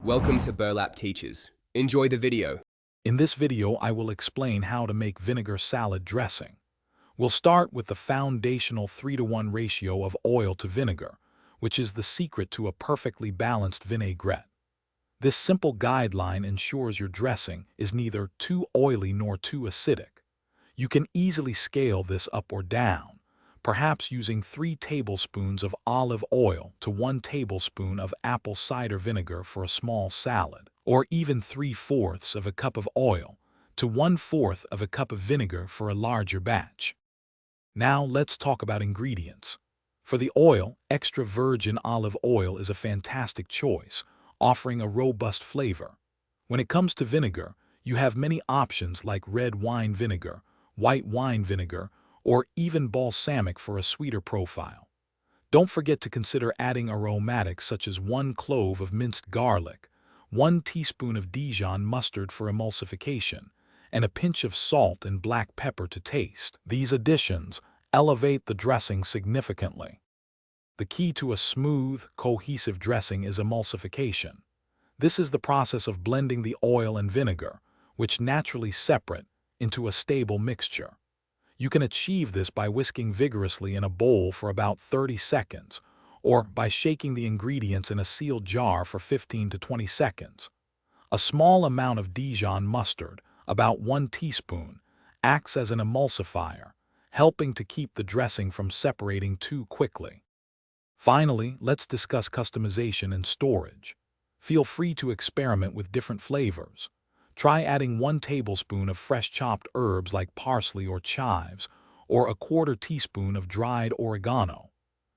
Welcome to Burlap Teachers. Enjoy the video. In this video, I will explain how to make vinegar salad dressing. We'll start with the foundational 3-to-1 ratio of oil to vinegar, which is the secret to a perfectly balanced vinaigrette. This simple guideline ensures your dressing is neither too oily nor too acidic. You can easily scale this up or down, perhaps using 3 tablespoons of olive oil to 1 tablespoon of apple cider vinegar for a small salad, or even 3/4 of a cup of oil to 1/4 of a cup of vinegar for a larger batch. Now let's talk about ingredients. For the oil, extra virgin olive oil is a fantastic choice, offering a robust flavor. When it comes to vinegar, you have many options like red wine vinegar, white wine vinegar, or even balsamic for a sweeter profile. Don't forget to consider adding aromatics such as 1 clove of minced garlic, 1 teaspoon of Dijon mustard for emulsification, and a pinch of salt and black pepper to taste. These additions elevate the dressing significantly. The key to a smooth, cohesive dressing is emulsification. This is the process of blending the oil and vinegar, which naturally separate, into a stable mixture. You can achieve this by whisking vigorously in a bowl for about 30 seconds, or by shaking the ingredients in a sealed jar for 15 to 20 seconds. A small amount of Dijon mustard, about 1 teaspoon, acts as an emulsifier, helping to keep the dressing from separating too quickly. Finally, let's discuss customization and storage. Feel free to experiment with different flavors. Try adding 1 tablespoon of fresh chopped herbs like parsley or chives, or a 1/4 teaspoon of dried oregano.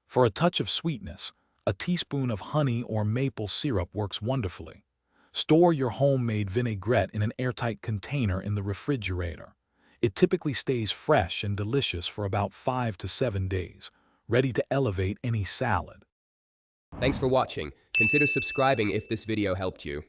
For a touch of sweetness, a teaspoon of honey or maple syrup works wonderfully. Store your homemade vinaigrette in an airtight container in the refrigerator. It typically stays fresh and delicious for about 5 to 7 days, ready to elevate any salad. Thanks for watching. Consider subscribing if this video helped you.